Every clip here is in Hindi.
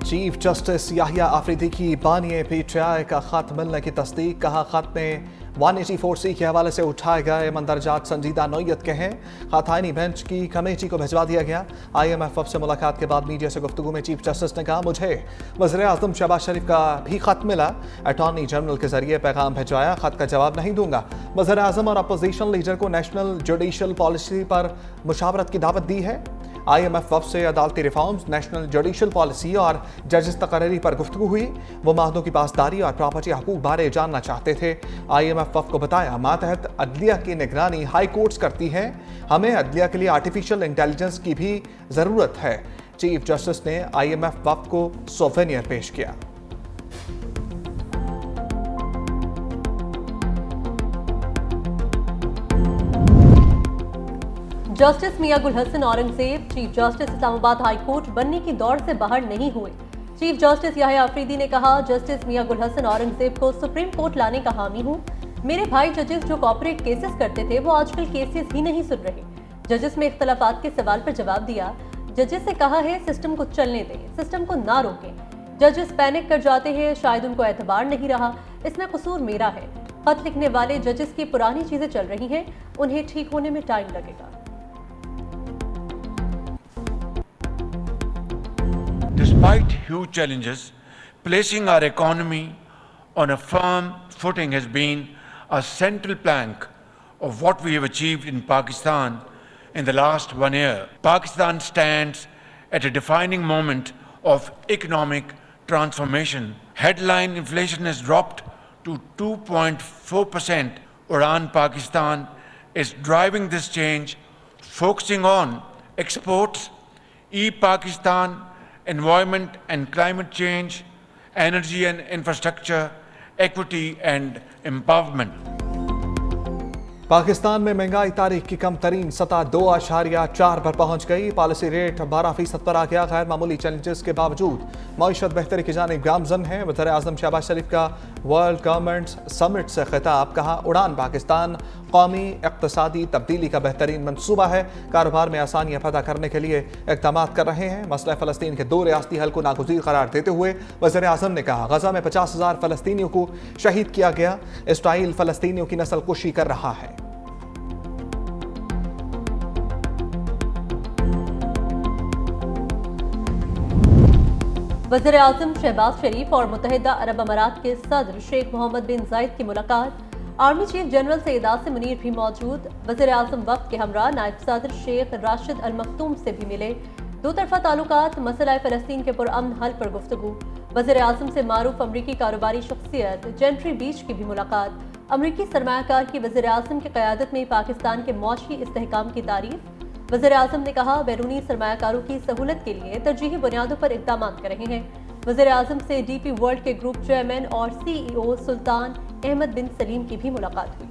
चीफ जस्टिस याहिया आफरीदी की बानिए पीटीआई का खत मिलने की तस्दीक। कहा खत में 184C के हवाले से उठाए गए मंदरजात संजीदा नौयत के हैं। खत आईनी बेंच की कमेटी को भिजवा दिया गया। IMF से मुलाकात के बाद मीडिया से गुफ्तगू में चीफ जस्टिस ने कहा, मुझे वज़ीर आज़म शहबाज शरीफ का भी खत मिला, अटॉर्नी जनरल के जरिए पैगाम भिजवाया, खत का जवाब नहीं दूंगा। वज़ीर आज़म और अपोजिशन लीडर को नेशनल जुडिशल पॉलिसी पर मुशावरत की दावत दी है। IMF वफ़ से अदालती रिफॉर्म्स, नेशनल जुडिशल पॉलिसी और जजेस तकरीरी पर गुफ्तगू हुई। वो माहदों की पासदारी और प्रॉपर्टी हकूक बारे जानना चाहते थे। IMF वफ़ को बताया, मातहत अदलिया की निगरानी हाई कोर्ट्स करती हैं, हमें अदलिया के लिए आर्टिफिशियल इंटेलिजेंस की भी ज़रूरत है। चीफ जस्टिस ने IMF वफ़ को सोवेनियर पेश किया। Justice Mian Gul Hasan Aurangzeb chief justice Islamabad high court बनने की दौड़ से बाहर नहीं हुए। चीफ जस्टिस याहिया आफरीदी ने कहा, जस्टिस मियां गुल हसन औरंगजेब को सुप्रीम कोर्ट लाने का हामी हूँ। मेरे भाई जजेस जो कॉर्पोरेट केसेस करते थे वो आजकल केसेस ही नहीं सुन रहे। जजेस में इख्तलाफात के सवाल पर जवाब दिया। जजेस से कहा है सिस्टम को चलने दें, सिस्टम को ना रोकें। जजेस पैनिक कर जाते हैं, शायद उनको एतबार नहीं रहा, इसमें कसूर मेरा है। खत लिखने वाले जजेस की पुरानी चीजें चल रही हैं, उन्हें ठीक होने में टाइम लगेगा। Despite huge challenges, placing our economy on a firm footing has been a central plank of what we have achieved in Pakistan in the last 1 year. Pakistan stands at a defining moment of economic transformation. Headline inflation has dropped to 2.4%. Udan Pakistan is driving this change, focusing on exports, e-Pakistan, environment and climate change, energy and infrastructure, equity and empowerment. Pakistan में महंगाई तारीख की कम तरीन सतह 2.4 पर पहुंच गई। पॉलिसी रेट 12% पर आ गया। गैर मामूली चैलेंजेस के बावजूद मईशत बेहतरी की जानिब गामजन है। वज़ीर आज़म शहबाज शरीफ का वर्ल्ड गवर्नमेंट्स समिट से खिताब। कहा, उड़ान पाकिस्तान कौमी इक़्तिसादी तब्दीली का बेहतरीन मनसूबा है। कारोबार में आसानियाँ पैदा करने के लिए इक़दाम कर रहे हैं। मसला फ़लस्तीन के 2 रियासती हल को नागुज़ीर करार देते हुए वज़ीर आज़म ने कहा, गज़ा में 50,000 फ़लस्तीनियों को शहीद किया गया। इसराइल फ़लस्तीनियों की नस्ल कुशी कर रहा है। वज़ीर आज़म शहबाज शरीफ और मुत्तहिदा अरब अमारात के सदर शेख मोहम्मद बिन जायद की मुलाकात। आर्मी चीफ जनरल सईद से मुनीर भी मौजूद। वज़ीर आज़म वफ़द के हमरा नायब सदर शेख राशिद अल मखतूम से भी मिले। दो तरफा ताल्लुकात, मसला फ़लस्तीन के पुरअमन हल पर गुफ्तगू। वज़ीर आज़म से मारूफ अमरीकी कारोबारी शख्सियत जेंट्री बीच की भी मुलाकात। अमरीकी सरमायाकार की वज़ीर आज़म की क़यादत में पाकिस्तान के मौशी इस्तेहकाम की तारीफ। वज़ीर आज़म ने कहा, बैरूनी सरमायाकारों की सहूलत के लिए तरजीही बुनियादों पर इक़दाम कर रहे हैं। वज़ीर आज़म से DP वर्ल्ड के ग्रुप चेयरमैन और CEO सुल्तान अहमद बिन सलीम की भी मुलाकात हुई।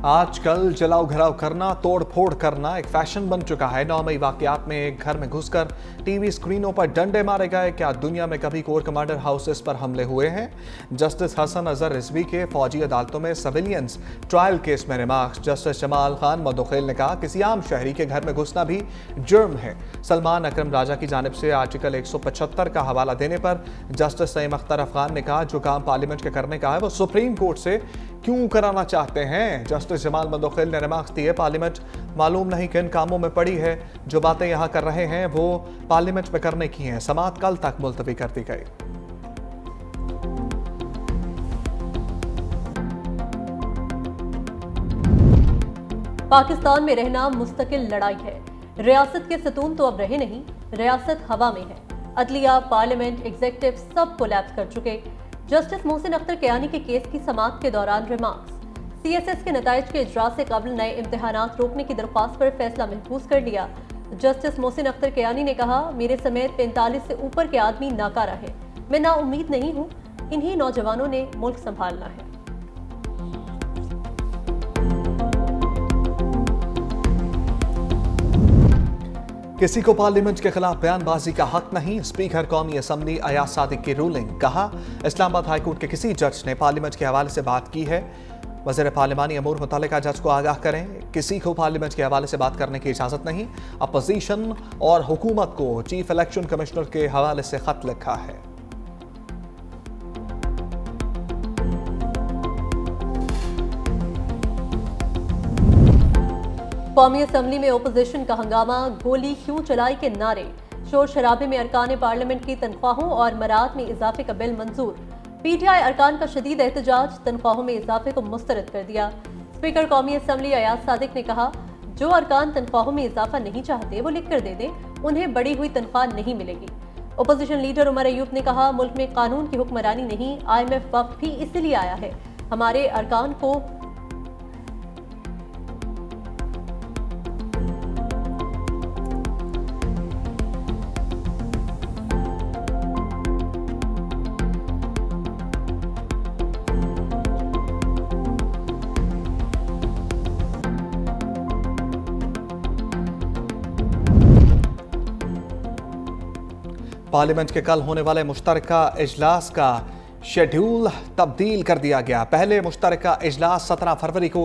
आजकल जलाओ घराव करना, तोड़ फोड़ करना एक फैशन बन चुका है। 9 मई वाकयात में एक घर में घुसकर TV स्क्रीनों पर डंडे मारे गए। क्या दुनिया में कभी कोर कमांडर हाउसेस पर हमले हुए हैं? जस्टिस हसन अजहर रिजवी के फौजी अदालतों में सिविलियंस ट्रायल केस में रिमार्क्स। जस्टिस जमाल खान मदोखेल ने कहा, किसी आम शहरी के घर में घुसना भी जुर्म है। सलमान अकरम राजा की जानिब से आर्टिकल 175 का हवाला देने पर जस्टिस सईम अख्तर अफगान ने कहा, जो काम पार्लियामेंट के करने का है वो सुप्रीम कोर्ट से क्यों कराना चाहते हैं? जस्टिस जमाल मदोखेल ने रिमार्क्स दिए, पार्लियामेंट मालूम नहीं किन कामों में पड़ी है। जो बातें यहाँ कर रहे हैं वो पार्लियामेंट में करने की हैं। समाअत कल तक मुलतवी कर दी गई। पाकिस्तान में रहना मुस्तकिल लड़ाई है। रियासत के सतून तो अब रहे नहीं, रियासत हवा में है। अदलिया, पार्लियामेंट, एग्जीक्यूटिव सब कोलैप्स कर चुके। जस्टिस मोहसिन अख्तर कियानी के केस की समाअत के दौरान रिमार्क्स। CSS के नताइज के इजरा से कबल नए इम्तिहानात रोकने की दरख्वास्त पर फैसला महफूज कर लिया। जस्टिस मोहसिन अख्तर कियानी ने कहा, मेरे समेत 45 से ऊपर के आदमी नाकारा है। मैं नाउम्मीद नहीं हूँ, इन्हीं नौजवानों ने मुल्क संभालना है। किसी को पार्लियामेंट के खिलाफ बयानबाजी का हक नहीं। स्पीकर कौमी असम्बली अयाज सादिक की रूलिंग। कहा, इस्लामाबाद हाईकोर्ट के किसी जज ने पार्लियामेंट के हवाले से बात की है वज़ीर पार्लिमानी अमूर मुतल्लिका जज को आगाह करें, किसी को पार्लियामेंट के हवाले से बात करने की इजाज़त नहीं। अपोजिशन और हुकूमत को चीफ इलेक्शन कमिश्नर के हवाले से खत लिखा है। कौमी असम्बली में ओपोजिशन का हंगामा, गोली क्यों चलाई के नारे, शोर शराबे में अरकान पार्लियामेंट की तनख्वाहों और मराद में इजाफे का बिल मंजूर। पीटीआई अरकान का शदीद एहतजाज, तनख्वाहों में इजाफे को मुस्तरद कर दिया। स्पीकर कौमी असम्बली अयाज सादिक ने कहा, जो अरकान तनख्वाहों में इजाफा नहीं चाहते वो लिख कर दे दें, उन्हें बढ़ी हुई तनख्वाह नहीं मिलेगी। ओपोजिशन लीडर उमर अयूब ने कहा, मुल्क में कानून की हुक्मरानी नहीं, IMF वक्त भी इसलिए आया है, हमारे अरकान को पार्लियामेंट के कल होने वाले मुश्तरका इजलास का शेड्यूल तब्दील कर दिया गया। पहले मुश्तरका इजलास 17 फरवरी को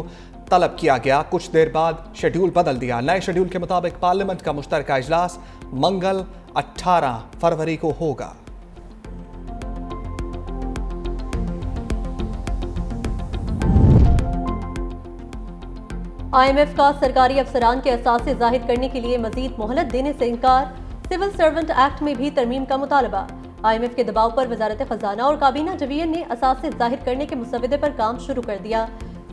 तलब किया गया, कुछ देर बाद शेड्यूल बदल दिया। नए शेड्यूल के मुताबिक पार्लियामेंट का मुश्तरका इजलास मंगल 18 फरवरी को होगा। IMF का सरकारी अफसरान के असासे जाहिर करने के लिए मजीद मोहलत देने से इनकार, सिविल सर्वेंट एक्ट में भी तरमीम का मुतालबा। IMF के दबाव पर वजारत खजाना और काबीना जवीयन ने असासे जाहिर करने के मुसविदे पर काम शुरू कर दिया।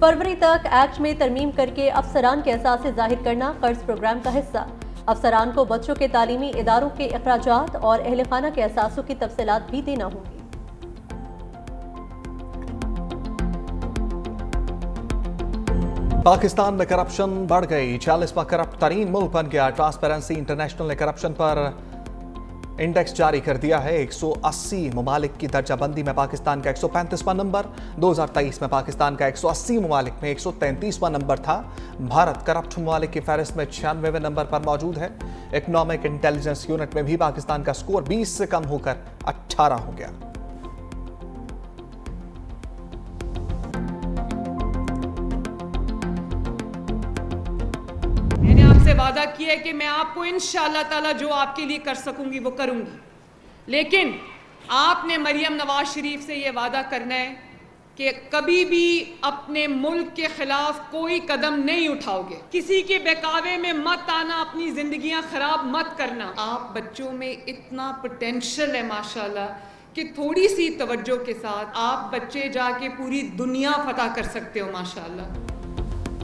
फरवरी तक एक्ट में तरमीम करके अफसरान के असासे जाहिर करना कर्ज प्रोग्राम का हिस्सा। अफसरान को बच्चों के तालीमी इदारों के अखराजात और अहल खाना के असासों की तफसीलात भी देना होंगी। पाकिस्तान में करप्शन बढ़ गई, 40वां करप्ट तरीन मुल्क बन गया। ट्रांसपेरेंसी इंटरनेशनल ने करप्शन पर इंडेक्स जारी कर दिया है। 180 ममालिक की दर्जाबंदी में पाकिस्तान का 135वां नंबर, 2023 में पाकिस्तान का 180 ममालिक में 133वां नंबर था। भारत करप्ट ममालिक की फहरिस्त में 96वें नंबर पर मौजूद है। इकोनॉमिक इंटेलिजेंस यूनिट में भी पाकिस्तान का स्कोर 20 से कम होकर 18 हो गया। मैंने आपसे वादा किया है कि मैं आपको इंशाअल्लाह ताला जो आपके लिए कर सकूंगी वो करूंगी, लेकिन आपने मरियम नवाज शरीफ से ये वादा करना है कि कभी भी अपने मुल्क के खिलाफ कोई कदम नहीं उठाओगे, किसी के बहकावे में मत आना, अपनी जिंदगियां खराब मत करना। आप बच्चों में इतना पोटेंशियल है माशाल्लाह कि थोड़ी सी तवज्जो के साथ आप बच्चे जाके पूरी दुनिया फतह कर सकते हो माशाल्लाह।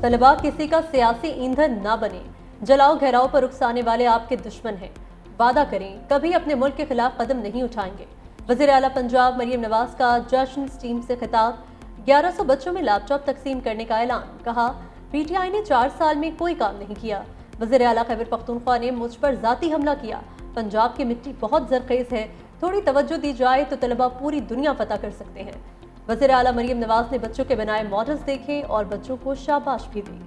तलबा किसी का सियासी ईंधन ना बने, जलाओ घेराव पर उकसाने वाले आपके दुश्मन हैं। वादा करें कभी अपने मुल्क के खिलाफ कदम नहीं उठाएंगे। वज़ीर आला पंजाब मरियम नवाज का जश्न टीम से खिताब, 1100 बच्चों में लैपटॉप तकसीम करने का ऐलान। कहा, PTI ने 4 साल में कोई काम नहीं किया। वज़ीर आला खैबर पख्तूनख्वा ने मुझ पर जाती हमला किया। पंजाब की मिट्टी बहुत जरखेज है, थोड़ी तवज्जो दी जाए तो तलबा पूरी दुनिया फतह कर सकते हैं। वज़ीर आला मरियम नवाज ने बच्चों के बनाए मॉडल्स देखे और बच्चों को शाबाश भी दी।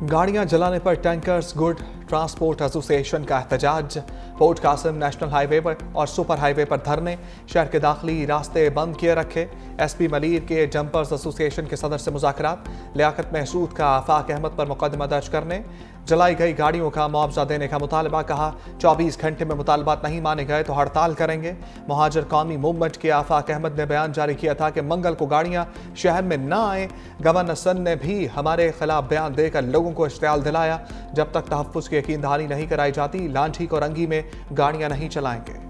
गाड़ियां जलाने पर टैंकर्स गुड ट्रांसपोर्ट एसोसिएशन का एहतजाज। पोर्ट कासिम नेशनल हाईवे पर और सुपर हाईवे पर धरने, शहर के दाखिली रास्ते बंद किए रखे। SP मलीर के जंपर्स एसोसिएशन के सदर से मुज़ाकरात। लियाकत महसूद का आफाक अहमद पर मुकदमा दर्ज करने, जलाई गई गाड़ियों का मुआवजा देने का मुतालबा। कहा, 24 घंटे में मुतालबात नहीं माने गए तो हड़ताल करेंगे। मुहाजिर कौमी मूवमेंट के आफाक अहमद ने बयान जारी किया था कि मंगल को गाड़ियां शहर में ना आए। गवर्नर सन ने भी हमारे खिलाफ बयान देकर लोगों को इश्तियाल दिलाया, जब तक तहफ़्फ़ुज़ की यकीन दहानी नहीं कराई जाती लांठी को रंगी में गाड़ियां नहीं चलाएंगे।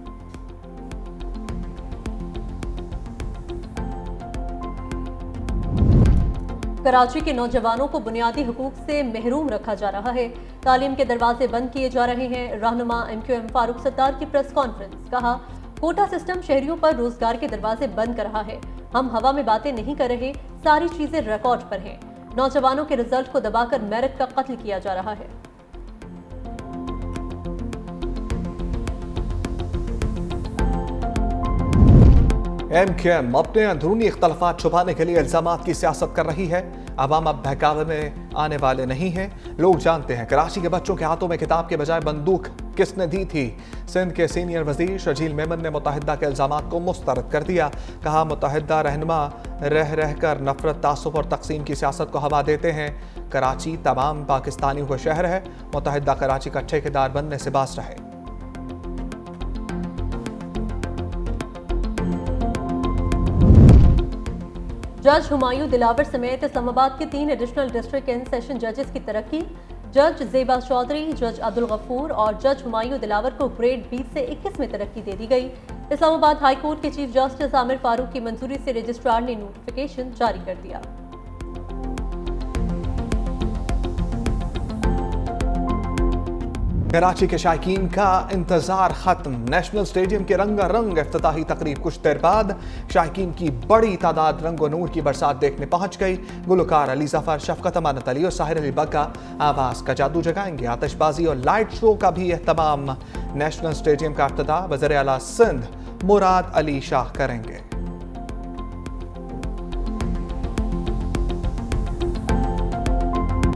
कराची के नौजवानों को बुनियादी हुकूक से महरूम रखा जा रहा है। तालीम के दरवाजे बंद किए जा रहे हैं। रहनुमा MQM फारूक सत्तार की प्रेस कॉन्फ्रेंस। कहा, कोटा सिस्टम शहरियों पर रोजगार के दरवाजे बंद कर रहा है। हम हवा में बातें नहीं कर रहे, सारी चीजें रिकॉर्ड पर हैं। नौजवानों के रिजल्ट को दबाकर मेरिट का कत्ल किया जा रहा है। MQM अपने अंदरूनी इख्तलाफात छुपाने के लिए इल्जामात की सियासत कर रही है। अवाम अब बहकावे में आने वाले नहीं हैं। लोग जानते हैं कराची के बच्चों के हाथों में किताब के बजाय बंदूक किसने दी थी? सिंध के सीनियर वजीर शजील मेमन ने मुत्तहिदा के इल्जामात को मुस्तरद कर दिया। कहा, मुत्तहिदा रहनुमा रह रहकर नफरत, तासुब और तकसीम की सियासत को हवा देते हैं। कराची तमाम पाकिस्तानियों का शहर है। मुत्तहिदा कराची का ठेकेदार बनने से बाज रहे। जज हुमायूं दिलावर समेत इस्लामाबाद के 3 एडिशनल डिस्ट्रिक्ट एंड सेशन जजेस की तरक्की। जज जेबा चौधरी, जज अब्दुल गफूर और जज हुमायूं दिलावर को ग्रेड 20 से 21 में तरक्की दे दी गई। इस्लामाबाद हाई कोर्ट के चीफ जस्टिस आमिर फारूक की मंजूरी से रजिस्ट्रार ने नोटिफिकेशन जारी कर दिया। कराची के शायकीन का इंतजार खत्म। नेशनल स्टेडियम के रंगारंग इफ्तिताही तकरीब कुछ देर बाद शायकीन की बड़ी तादाद रंगो नूर की बरसात देखने पहुंच गई। गुलकार अली जफर, शफकत अमानत अली और साहिर अली बग्गा आवाज का जादू जगाएंगे। आतिशबाजी और लाइट शो का भी एहतमाम। नेशनल स्टेडियम का इफ्तिताह वज़ीर आला सिंध मुराद अली शाह करेंगे।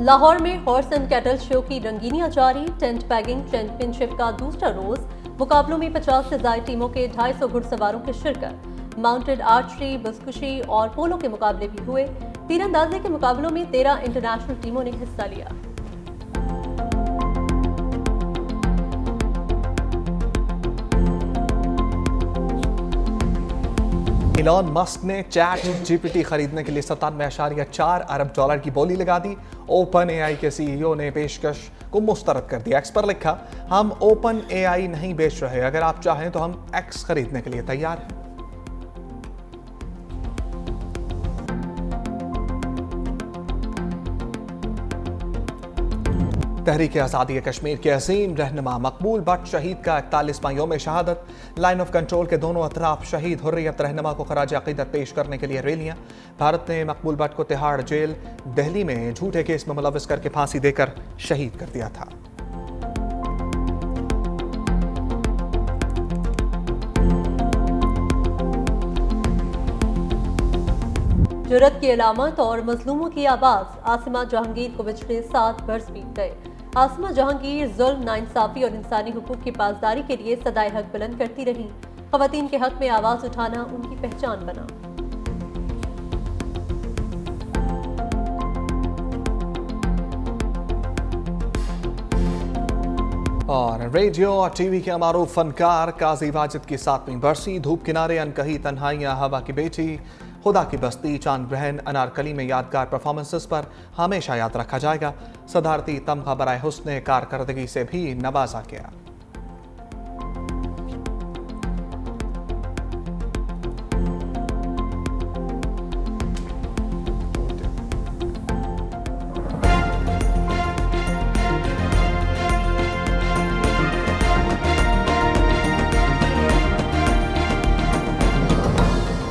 लाहौर में हॉर्स एंड कैटल शो की रंगीनियां जारी। टेंट बैगिंग चैंपियनशिप का दूसरा रोज। मुकाबलों में 50 से ज्यादा टीमों के 250 घुड़सवारों की शिरकत। माउंटेड आर्चरी, बसकुशी और पोलो के मुकाबले भी हुए। तीरंदाजी के मुकाबलों में 13 इंटरनेशनल टीमों ने हिस्सा लिया। इलॉन मस्क ने चैट जीपीटी खरीदने के लिए 97.4 अरब डॉलर की बोली लगा दी। ओपन एआई के सीईओ ने पेशकश को मुस्तरद कर दिया। एक्स पर लिखा, हम ओपन एआई नहीं बेच रहे, अगर आप चाहें तो हम एक्स खरीदने के लिए तैयार हैं। तहरीक आज़ादी कश्मीर के अजीम रहनुमा मकबूल बट शहीद का 41वां यौम शहादत। लाइन ऑफ कंट्रोल के दोनों अतराफ शहीद हुर्रियत रहनुमा को खराज अकीदत पेश करने के लिए रैलियां। भारत ने मकबूल बट को तिहाड़ जेल दिल्ली में झूठे केस में मुलविस करके फांसी देकर शहीद कर दिया था। जुर्रत की अलामत और मजलूमों की आवाज। आसिमा जहांगीर को पिछले 7 बरस बीत गए। आसिमा जहांगीर जुल्म, नाइंसाफी और इंसानी हुकूक की पासदारी के लिए सदाए हक बुलंद करती रही। खवातीन के हक में आवाज उठाना उनकी पहचान बना। और रेडियो और टीवी के मारूफ फनकार काजी वाजिद की 7वीं बरसी। धूप किनारे, अनकही तन्हाइयां, हवा की बेटी, खुदा की बस्ती, चांद ग्रहण, अनारकली में यादगार परफॉर्मेंसेस पर हमेशा याद रखा जाएगा। सदारती तमगा बराए हुस्न कारकर्दगी से भी नवाजा गया।